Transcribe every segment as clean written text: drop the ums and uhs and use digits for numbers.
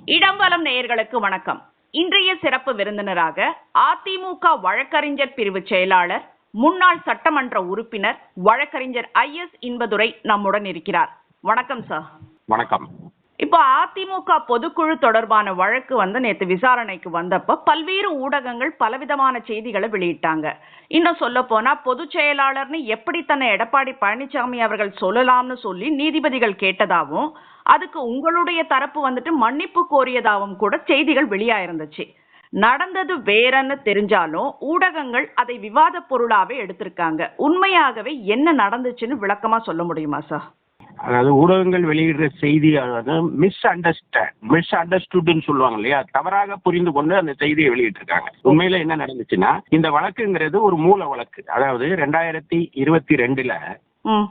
இடம்பலம் நேயர்களுக்கு வணக்கம். இன்றைய சிறப்பு விருந்தினராக அதிமுக வழக்கறிஞர் பிரிவு செயலாளர், முன்னாள் சட்டமன்ற உறுப்பினர், வழக்கறிஞர் ஐஎஸ் இன்பதுரை நம்முடன் இருக்கிறார். வணக்கம் சார். வணக்கம். இப்போ அதிமுக பொதுக்குழு தொடர்பான வழக்கு நேற்று விசாரணைக்கு வந்தப்ப பல்வேறு ஊடகங்கள் பலவிதமான செய்திகளை வெளியிட்டாங்க. இன்னும் சொல்ல போனா பொதுச் செயலாளர்னு எப்படி தன்னை எடப்பாடி பழனிசாமி அவர்கள் சொல்லலாம்னு சொல்லி நீதிபதிகள் கேட்டதாகவும், அதுக்கு உங்களுடைய தரப்பு மன்னிப்பு கோரியதாகவும் கூட செய்திகள் வெளியாயிருந்துச்சு. நடந்தது வேறன்னு தெரிஞ்சாலும் ஊடகங்கள் அதை விவாத பொருளாவே எடுத்திருக்காங்க. உண்மையாகவே என்ன நடந்துச்சுன்னு விளக்கமா சொல்ல முடியுமா சார்? அதாவது ஊடகங்கள் வெளியிடுற செய்தி மிஸ் அண்டர்ஸ்டுட்னு சொல்லுவாங்க இல்லையா, தவறாக புரிந்து கொண்டு அந்த செய்தியை வெளியிட்டிருக்காங்க. உண்மையில என்ன நடந்துச்சுன்னா, இந்த வழக்குங்கிறது ஒரு மூல வழக்கு. அதாவது 2022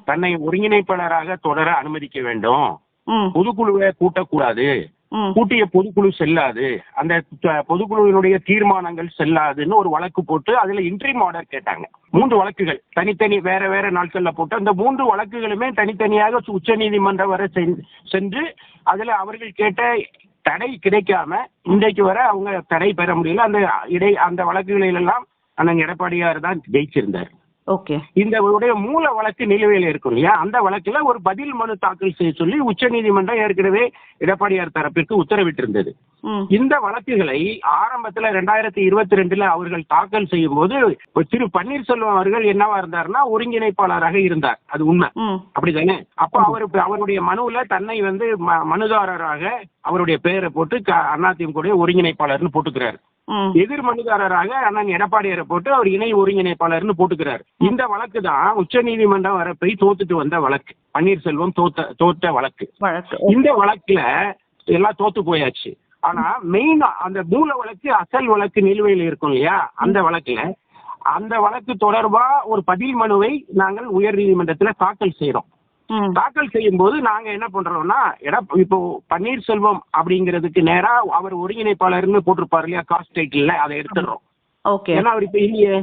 தன்னை ஒருங்கிணைப்பாளராக தொடர அனுமதிக்க வேண்டும், பொதுக்குழுவை கூட்டக்கூடாது, கூட்டிய பொதுக்குழு செல்லாது, அந்த பொதுக்குழுவினுடைய தீர்மானங்கள் செல்லாதுன்னு ஒரு வழக்கு போட்டு அதுல இன்ட்ரீம் ஆர்டர் கேட்டாங்க. 3 வழக்குகள் தனித்தனி வேற வேற நாட்கள்ல போட்டு அந்த 3 வழக்குகளுமே தனித்தனியாக உச்ச நீதிமன்றம் வரை சென்று அதுல அவர்கள் கேட்ட தடை கிடைக்காம இன்றைக்கு வரை அவங்க தடை பெற முடியல. அந்த வழக்குகளில் எல்லாம் அண்ணன் எடப்பாடியார் தான் ஜெயிச்சிருந்தார். இந்த மூல வழக்கு நிலுவையில் இருக்கும் இல்லையா, அந்த வழக்குல ஒரு பதில் மனு தாக்கல் செய்ய சொல்லி உச்ச நீதிமன்றம் ஏற்கனவே எடப்பாடியார் தரப்பிற்கு உத்தரவிட்டிருந்தது. இந்த வழக்குகளை ஆரம்பத்துல 2022 அவர்கள் தாக்கல் செய்யும் போது திரு பன்னீர்செல்வம் அவர்கள் என்னவா இருந்தாருன்னா ஒருங்கிணைப்பாளராக இருந்தார். அது உண்மை, அப்படிதானே? அப்ப அவருடைய மனுவுல தன்னை மனுதாரராக அவருடைய பெயரை போட்டு அதிமுக ஒருங்கிணைப்பாளர்னு போட்டுக்கிறார். எதிர் மனுதாரராக அண்ணன் எடப்பாடியாரை போட்டு அவர் இணை ஒருங்கிணைப்பாளர்னு போட்டுக்கிறார். இந்த வழக்கு தான் உச்ச நீதிமன்றம் வர போய் தோத்துட்டு வந்த வழக்கு, பன்னீர்செல்வம் தோத்த வழக்கு. இந்த வழக்குல எல்லாம் தோத்து போயாச்சு. ஆனா மெயின் அந்த மூல வழக்கு, அசல் வழக்கு நிலுவையில் இருக்கும் இல்லையா, அந்த வழக்கு தொடர்பா ஒரு பதில் மனுவை நாங்கள் உயர் நீதிமன்றத்துல தாக்கல் செய்யறோம். தாக்கல் செய்யும் போது நாங்க என்ன பண்றோம்னா, இப்போ பன்னீர்செல்வம் அப்படிங்கிறதுக்கு நேரா அவர் ஒருங்கிணைப்பாளர்னு போட்டிருப்பாரு இல்லையா காஸ்ட் டைட்டில், அதை எடுத்துடுறோம். ஏன்னா அவர் இப்ப இல்லையே,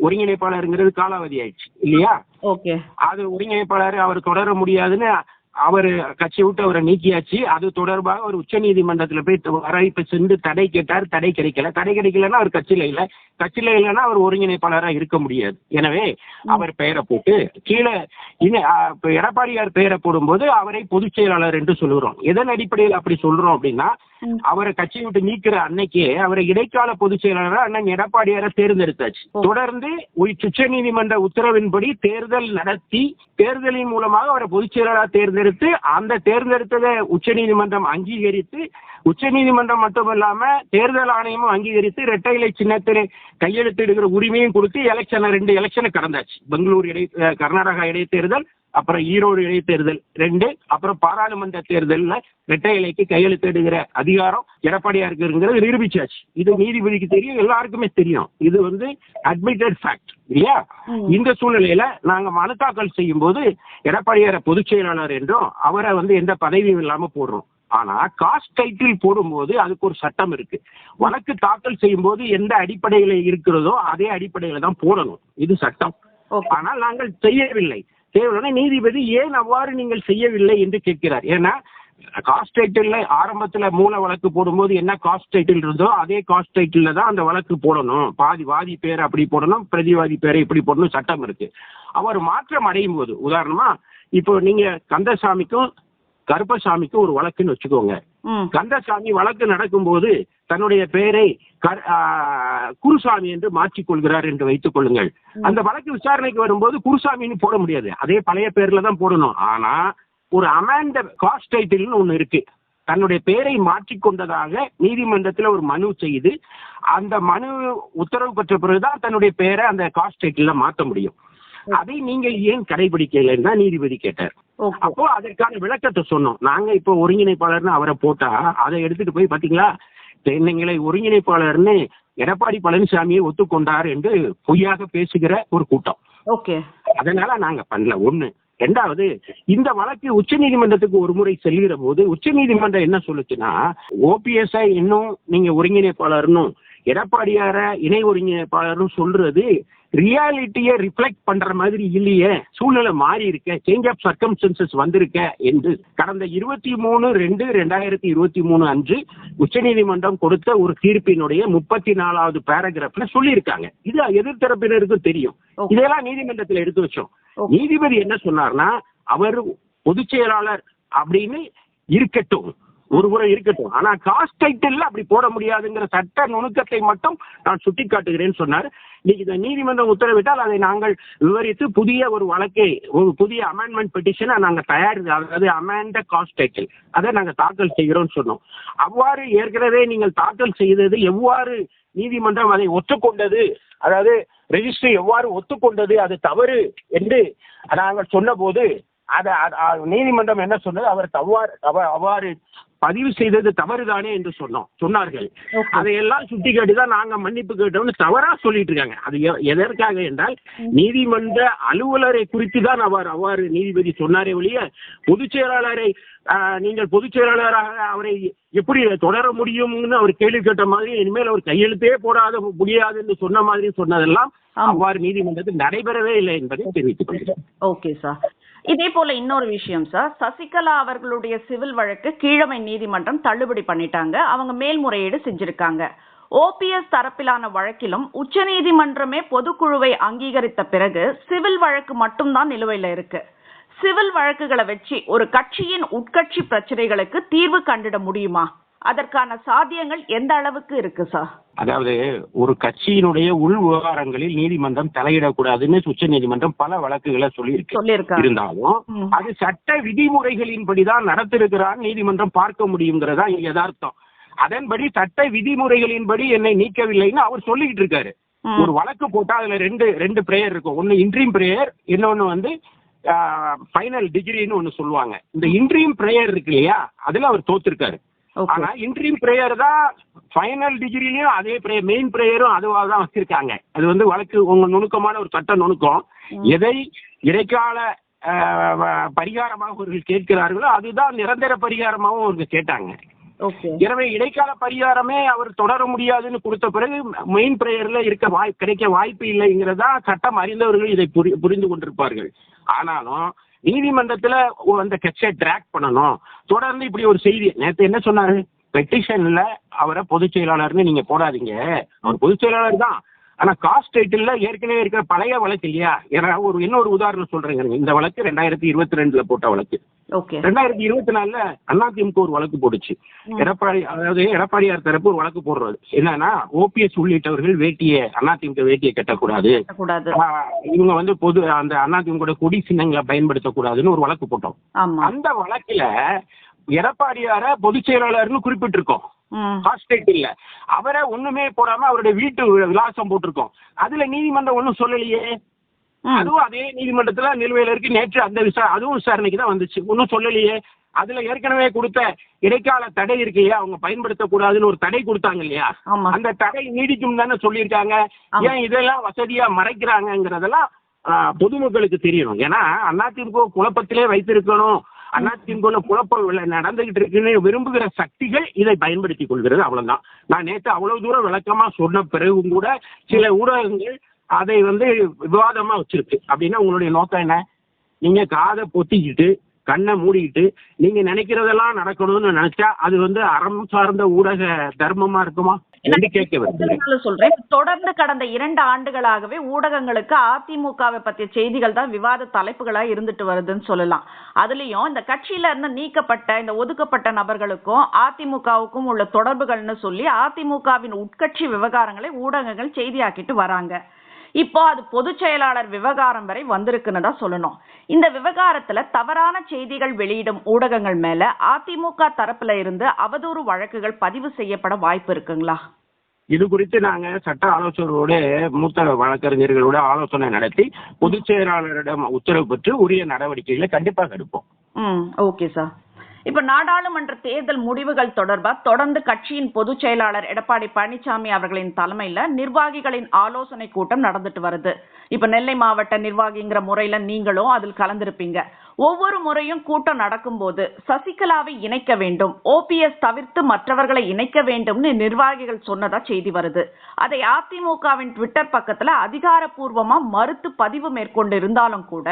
ஒருங்கிணைப்பாளருங்கிறது காலாவதி ஆயிடுச்சு இல்லையா. அது ஒருங்கிணைப்பாளர் அவர் தொடர முடியாதுன்னு அவர் கட்சி விட்டு அவரை நீக்கியாச்சு. அது தொடர்பாக ஒரு உச்ச நீதிமன்றத்துல போய் இப்ப சென்று தடை கேட்டார். தடை கிடைக்கலன்னா அவர் கட்சியில இல்லைன்னா அவர் ஒருங்கிணைப்பாளராக இருக்க முடியாது. எனவே அவர் பெயரை போட்டு கீழே எடப்பாடியார் பெயரை போடும்போது அவரை பொதுச் செயலாளர் என்று சொல்லுகிறோம். எதன் அடிப்படையில் அப்படி சொல்றோம் அப்படின்னா, அவரை கட்சியை விட்டு நீக்கிற அன்னைக்கே அவரை இடைக்கால பொதுச் செயலாளர் அண்ணன் எடப்பாடியாரை தேர்ந்தெடுத்தாச்சு. தொடர்ந்து உச்ச நீதிமன்ற உத்தரவின்படி தேர்தல் நடத்தி தேர்தலின் மூலமாக அவரை பொதுச் செயலாளர் தேர்ந்தெடுத்து அந்த தேர்ந்தெடுத்ததை உச்ச நீதிமன்றம் அங்கீகரித்து, உச்ச நீதிமன்றம் மட்டுமல்லாம தேர்தல் ஆணையமும் அங்கீகரித்து இரட்டை இலை சின்னத்திலே கையெழுத்திடுகிற உரிமையும் கொடுத்து 2 எலெக்ஷனை கடந்தாச்சு. பெங்களூர் கர்நாடகா இடைத்தேர்தல், அப்புறம் ஈரோடு இடைத்தேர்தல் 2, அப்புறம் பாராளுமன்ற தேர்தல்ல இரட்டை இலைக்கு கையெழுத்திடுகிற அதிகாரம் எடப்பாடியாருக்கு இருக்கிறது நிரூபிச்சாச்சு. இது நீதிபதிக்கு தெரியும், எல்லாருக்குமே தெரியும். இது அட்மிட்டட் ஃபேக்ட் இல்லையா. இந்த சூழ்நிலையில நாங்க மனு தாக்கல் செய்யும் போது எடப்பாடியாரை பொதுச் செயலாளர் என்றும் அவரை எந்த பதவியும் இல்லாம போடுறோம். ஆனா காஸ்ட் டைட்டில் போடும்போது அதுக்கு ஒரு சட்டம் இருக்கு. வழக்கு தாக்கல் செய்யும் போது எந்த அடிப்படையில இருக்கிறதோ அதே அடிப்படையில தான் போடணும், இது சட்டம். ஆனால் நாங்கள் செய்யவில்லை. நீதிபதி ஏன் அவ்வாறு நீங்கள் செய்யவில்லை என்று கேட்கிறார். ஏன்னா காஸ்ட் டைட்டில் ஆரம்பத்துல மூல வழக்கு போடும்போது என்ன காஸ்ட் டைட்டில் இருந்தோ அதே காஸ்ட் டைட்டில் தான் அந்த வழக்கு போடணும். வாதி பேர் அப்படி போடணும், பிரதிவாதி பேரை இப்படி போடணும், சட்டம் இருக்கு. அவர் மாற்றம் அடையும் போது, உதாரணமா இப்போ நீங்க கந்தசாமிக்கும் கருப்பசாமிக்கும் ஒரு வழக்குன்னு வச்சுக்கோங்க. கந்தசாமி வழக்கு நடக்கும் போது தன்னுடைய பெயரை குருசாமி என்று மாற்றிக்கொள்கிறார் என்று வைத்துக் கொள்ளுங்கள். அந்த வழக்கு விசாரணைக்கு வரும்போது குருசாமின்னு போட முடியாது, அதே பழைய பேர்ல தான் போடணும். ஆனா ஒரு அமெண்ட் காஸ்ட் டைட்டில்னு ஒண்ணு இருக்கு. தன்னுடைய பெயரை மாற்றிக்கொண்டதாக நீதிமன்றத்துல ஒரு மனு செய்து அந்த மனு உத்தரவு பெற்ற பிறகுதான் தன்னுடைய பெயரை அந்த காஸ்ட் டைட்டில்ல மாற்ற முடியும். அதை நீங்க ஏன் கடைபிடிக்கலன்னு தான் நீதிபதி கேட்டார். அப்போ அதற்கான விளக்கத்தை சொன்னோம். நாங்க இப்போ ஒருங்கிணைப்பாளர்னு அவரை போட்டா அதை எடுத்துட்டு போய் பாத்தீங்களா, தென்னைங்களை ஒருங்கிணைப்பாளர்னு எடப்பாடி பழனிசாமியை ஒத்துக்கொண்டார் என்று பொய்யாக பேசுகிற ஒரு கூட்டம். அதனால நாங்க பண்ணல. ஒண்ணு. ரெண்டாவது, இந்த வழக்கு உச்ச நீதிமன்றத்துக்கு ஒரு முறை செல்கிற போது உச்ச நீதிமன்றம் என்ன சொல்லுச்சுன்னா, ஓபிஎஸ் இன்னும் நீங்க ஒருங்கிணைப்பாளர்னும் எடப்பாடியார இணை ஒருங்கிணைப்பாளரும் சொல்றது ரியாலிட்டியை ரிஃப்ளெக்ட் பண்ற மாதிரி இல்லையே, சூழ்நிலை மாறி இருக்க, சேஞ்ச் ஆஃப் சர்க்கம்ஸ்டன்சஸ் வந்திருக்க என்று கடந்த 23/2/2023 அன்று உச்சநீதிமன்றம் கொடுத்த ஒரு தீர்ப்பினுடைய 34வது பேராகிராஃப்ல சொல்லியிருக்காங்க. இது எதிர்த்தரப்பினருக்கும் தெரியும். இதெல்லாம் நீதிமன்றத்தில் எடுத்து வச்சோம். நீதிபதி என்ன சொன்னார்னா, அவர் பொதுச் செயலாளர் அப்படின்னு இருக்கட்டும், ஒருபுறம் இருக்கட்டும், ஆனா காஸ்ட் டைட்டில் அப்படி போட முடியாதுங்கிற சட்ட நுணுக்கத்தை மட்டும் நான் சுட்டிக்காட்டுகிறேன் சொன்னார். இன்னைக்கு இந்த நீதிமன்றம் உத்தரவிட்டால் அதை நாங்கள் விவரித்து புதிய ஒரு வழக்கை, ஒரு புதிய அமெண்ட்மெண்ட் பெட்டிஷனை நாங்கள் அதாவது அமெண்ட் காஸ்ட் டைட்டில் அதை நாங்கள் தாக்கல் செய்கிறோம் சொன்னோம். அவ்வாறு ஏற்கனவே நீங்கள் தாக்கல் செய்தது எவ்வாறு நீதிமன்றம் அதை ஒத்துக்கொண்டது, அதாவது ரெஜிஸ்ட்ரி எவ்வாறு ஒத்துக்கொண்டது அது தவறு என்று நாங்கள் சொன்ன போது நீதிமன்றம் என்ன சொன்னது, அவர் அவ்வாறு பதிவு செய்தது தவறுதானே என்று சொன்னார்கள். அதையெல்லாம் சுட்டிக்காட்டி தான் நாங்க மன்னிப்பு கேட்டோம்னு தவறா சொல்லிட்டு இருக்காங்க. அது எதற்காக என்றால் நீதிமன்ற அலுவலரை குறித்து தான் அவ்வாறு நீதிபதி சொன்னாரே ஒழிய பொதுச் செயலாளரை நீங்கள் பொதுச் செயலாளராக அவரை எப்படி தொடர முடியும்னு அவர் கேள்வி கேட்ட மாதிரி, இனிமேல் அவர் கையெழுத்தே போடாத முடியாது என்று சொன்ன மாதிரி சொன்னதெல்லாம் அவ்வாறு நீதிமன்றத்தில் நடைபெறவே இல்லை என்பதை தெரிவித்துக் கொள்கிறேன். Okay sir. இதே போல இன்னொரு விஷயம் சார், சசிகலா அவர்களுடைய சிவில் வழக்கு கீழமை நீதிமன்றம் தள்ளுபடி பண்ணிட்டாங்க. அவங்க மேல்முறையீடு செஞ்சிருக்காங்க. ஓபிஎஸ் தரப்பிலான வழக்கிலும் உச்சநீதிமன்றமே பொதுக்குழுவை அங்கீகரித்த பிறகு சிவில் வழக்கு மட்டும்தான் நிலுவையில் இருக்கு. சிவில் வழக்குகளை வச்சு ஒரு கட்சியின் உட்கட்சி பிரச்சனைகளுக்கு தீர்வு கண்டிட முடியுமா? அதற்கான சாத்தியங்கள் எந்த அளவுக்கு இருக்கு சார்? அதாவது ஒரு கட்சியினுடைய உள் விவகாரங்களில் நீதிமன்றம் தலையிடக்கூடாதுன்னு உச்ச நீதிமன்றம் பல வழக்குகளை சொல்லியிருக்கு. இருந்தாலும் அது சட்ட விதிமுறைகளின்படிதான் நடத்திருக்கிறான் நீதிமன்றம் பார்க்க முடியுங்கிறதா யதார்த்தம். அதன்படி சட்ட விதிமுறைகளின்படி என்னை நீக்கவில்லைன்னு அவர் சொல்லிக்கிட்டு இருக்காரு. ஒரு வழக்கு போட்டா அதுல ரெண்டு பிரேயர் இருக்கும். ஒன்னு இன்ட்ரீம் பிரேயர், இன்னொன்னு வந்து ஃபைனல் டிகிரின்னு ஒன்னு சொல்லுவாங்க. இந்த இன்ட்ரீம் பிரேயர் இருக்கு இல்லையா, அதுல அவர் தோத்திருக்காரு. ஆனா இன்ட்ரீம் பிரேயர் தான் ஃபைனல் டிகிரிலையும் அதே மெயின் பிரேயரும் அதுவாக தான் வச்சிருக்காங்க. அது வந்து வழக்கு உங்க நுணுக்கமான ஒரு சட்ட நுணுக்கம். எதை இடைக்கால பரிகாரமாக அவர்கள் கேட்கிறார்களோ அதுதான் நிரந்தர பரிகாரமாகவும் அவர்கள் கேட்டாங்க. எனவே இடைக்கால பரிகாரமே அவர் தொடர முடியாதுன்னு கொடுத்த பிறகு மெயின் பிரேயர்ல கிடைக்க வாய்ப்பு இல்லைங்கிறதா சட்டம் அறிந்தவர்கள் இதை புரிந்து கொண்டிருப்பார்கள். ஆனாலும் நீதிமன்றத்துல அந்த கட்சியை ட்ராக் பண்ணணும். தொடர்ந்து இப்படி ஒரு செய்தி நேற்று என்ன சொன்னாரு, பெட்டிஷன்ல அவரை பொதுச் செயலாளர்னு நீங்க போடாதீங்க, அவர் பொதுச் செயலாளர் தான், ஆனா காஸ்ட் டைட்டில்ல ஏற்கனவே இருக்கிற பழைய வழக்கு இல்லையா. இன்னொரு உதாரணம் சொல்றேங்க. இந்த வழக்கு 2022 போட்ட வழக்கு. 2024 அதிமுக ஒரு வழக்கு போட்டுச்சு. எடப்பாடியார் தரப்பு ஒரு வழக்கு போடுறது என்னன்னா, ஓபிஎஸ் உள்ளிட்டவர்கள் அதிமுக வேட்டியை கட்டக்கூடாது, இவங்க வந்து அந்த அதிமுக கொடி சின்னங்களை பயன்படுத்தக்கூடாதுன்னு ஒரு வழக்கு போட்டோம். அந்த வழக்குல எடப்பாடியார பொதுச் செயலாளர்னு குறிப்பிட்டிருக்கோம். இல்ல அவரை ஒண்ணுமே போடாம அவருடைய வீட்டு விலாசம் போட்டிருக்கோம். அதுல நீதிமன்றம் ஒண்ணும் சொல்லலையே. அதுவும் அதே நீதிமன்றத்துல நிலுவையில இருக்கு. நேற்று அந்த அதுவும் விசாரணைக்கு தான் வந்துச்சு. ஒன்னும் சொல்லலையே. அதுல ஏற்கனவே கொடுத்த இடைக்கால தடை இருக்கு இல்லையா, அவங்க பயன்படுத்தக்கூடாதுன்னு ஒரு தடை கொடுத்தாங்க இல்லையா, அந்த தடை நீடிக்கும் தானே சொல்லியிருக்காங்க. ஏன் இதெல்லாம் வசதியா மறைக்கிறாங்கிறதெல்லாம் பொதுமக்களுக்கு தெரியணும். ஏன்னா அதிமுக குழப்பத்திலே வைத்திருக்கணும், அதிமுக குழப்பம் நடந்துகிட்டு இருக்குன்னு விரும்புகிற சக்திகள் இதை பயன்படுத்திக் கொள்கிறது. அவ்வளவுதான். நான் நேற்று அவ்வளவு தூரம் விளக்கமா சொன்ன பிறகும் கூட சில ஊடகங்கள் அதை வந்து விவாதமா வச்சிருக்கு. அப்படின்னா உங்களுடைய நோக்கம் என்ன? நீங்க காதை பொத்திக்கிட்டு கண்ணை மூடிக்கிட்டு நீங்க நினைக்கிறதெல்லாம் நடக்கணும்னு நினைச்சா அது வந்து அறம் சார்ந்த ஊடக தர்மமா இருக்குமா? சொல்றேன். தொடர்ந்து கடந்த 2 ஆண்டுகளாகவே ஊடகங்களுக்கு அதிமுகவை பற்றிய செய்திகள் தான் விவாத தலைப்புகளா இருந்துட்டு வருதுன்னு சொல்லலாம். அதுலயும் இந்த கட்சியில இருந்து நீக்கப்பட்ட இந்த ஒதுக்கப்பட்ட நபர்களுக்கும் அதிமுகவுக்கும் உள்ள தொடர்புகள்னு சொல்லி அதிமுகவின் உட்கட்சி விவகாரங்களை ஊடகங்கள் செய்தியாக்கிட்டு வராங்க. இப்போ அது பொதுச் செயலாளர் விவகாரம் வரை வந்திருக்குன்னு தான் சொல்லணும். இந்த விவகாரத்துல தவறான செய்திகள் வெளியிடும் ஊடகங்கள் மேல அதிமுக தரப்புல இருந்து அவதூறு வழக்குகள் பதிவு செய்யப்பட வாய்ப்பு இருக்குங்களா? இது குறித்து நாங்க சட்ட ஆலோசகரோட மூத்த வழக்கறிஞர்களோட ஆலோசனை நடத்தி பொதுச் செயலாளரிடம் உத்தரவு பெற்று உரிய நடவடிக்கைகளை கண்டிப்பாக எடுப்போம். Okay sir. இப்ப நாடாளுமன்ற தேர்தல் முடிவுகள் தொடர்பா தொடர்ந்து கட்சியின் பொதுச் செயலாளர் எடப்பாடி பழனிசாமி அவர்களின் தலைமையில நிர்வாகிகளின் ஆலோசனை கூட்டம் நடந்துட்டு வருது. இப்ப நெல்லை மாவட்ட நிர்வாகிங்கிற முறையில நீங்களும் அதில் கலந்திருப்பீங்க. ஒவ்வொரு முறையும் கூட்டம் நடக்கும்போது சசிகலாவை இணைக்க வேண்டும், ஓபிஎஸ் தவிர்த்து மற்றவர்களை இணைக்க வேண்டும்னு நிர்வாகிகள் சொன்னதா செய்தி வருது. அதை அதிமுகவின் ட்விட்டர் பக்கத்துல அதிகாரப்பூர்வமா மறுத்து பதிவு மேற்கொண்டு இருந்தாலும் கூட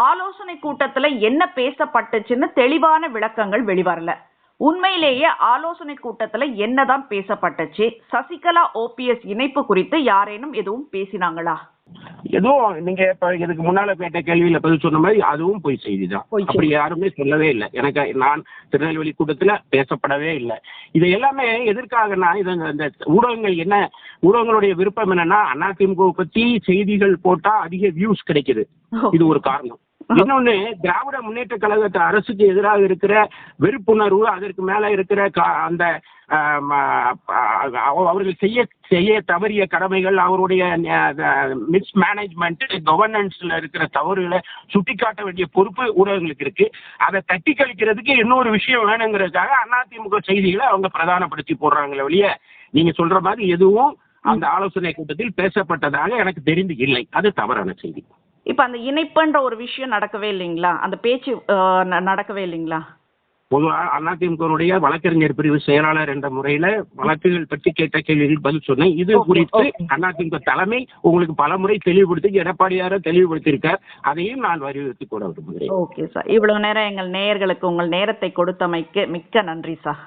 ஆலோசனை கூட்டத்துல என்ன பேசப்பட்டுச்சுன்னு தெளிவான விளக்கங்கள் வெளிவரல. உண்மையிலேயே ஆலோசனை கூட்டத்துல என்னதான் பேசப்பட்டுச்சு? சசிகலா ஓபிஎஸ் இணைப்பு குறித்து யாரேனும் எதுவும் பேசினாங்களா? எதுவும் நீங்க இப்ப இதுக்கு முன்னால கேட்ட கேள்வியில பதில் சொன்ன மாதிரி அதுவும் பொய் செய்தி தான். அப்படி யாருமே சொல்லவே இல்லை. எனக்கு நான் திருநெல்வேலி கூட்டத்துல பேசப்படவே இல்லை. இது எல்லாமே எதற்காகனா, இது இந்த ஊடகங்கள் என்ன, ஊடகங்களுடைய விருப்பம் என்னன்னா அதிமுக பத்தி செய்திகள் போட்டா அதிக வியூஸ் கிடைக்குது. இது ஒரு காரணம். இன்னொன்னு, திராவிட முன்னேற்ற கழகத்து அரசுக்கு எதிராக இருக்கிற வெறுப்புணர்வு, அதற்கு மேல இருக்கிற அந்த அவர்கள் செய்ய தவறிய கடமைகள், அவருடைய மிஸ்மேனேஜ்மெண்ட், கவர்னன்ஸ்ல இருக்கிற தவறுகளை சுட்டிக்காட்ட வேண்டிய பொறுப்பு ஊடகங்களுக்கு இருக்கு. அதை தட்டி கழிக்கிறதுக்கு இன்னொரு விஷயம் வேணுங்கிறதுக்காக அதிமுக செய்திகளை அவங்க பிரதானப்படுத்தி போடுறாங்களே ஒழிய, நீங்க சொல்ற மாதிரி எதுவும் அந்த ஆலோசனை கூட்டத்தில் பேசப்பட்டதாக எனக்கு தெரிந்து இல்லை. அது தவறான செய்தி. இப்ப அந்த இணைப்புன்ற ஒரு விஷயம் நடக்கவே இல்லைங்களா? அந்த பேச்சு நடக்கவே இல்லைங்களா? பொதுவாக அதிமுகவுடைய வழக்கறிஞர் பிரிவு செயலாளர் என்ற முறையில வழக்குகள் பற்றி கேட்ட கேள்விகள் பதில் சொன்னேன். இது குறித்து அதிமுக தலைமை உங்களுக்கு பல முறை தெளிவுபடுத்தி, எடப்பாடியார தெளிவுபடுத்தியிருக்கார். அதையும் நான் வலியுறுத்தி கூட விரும்புகிறேன். ஓகே சார், இவ்வளவு நேரம் எங்கள் நேயர்களுக்கு உங்கள் நேரத்தை கொடுத்தமைக்கு மிக்க நன்றி சார்.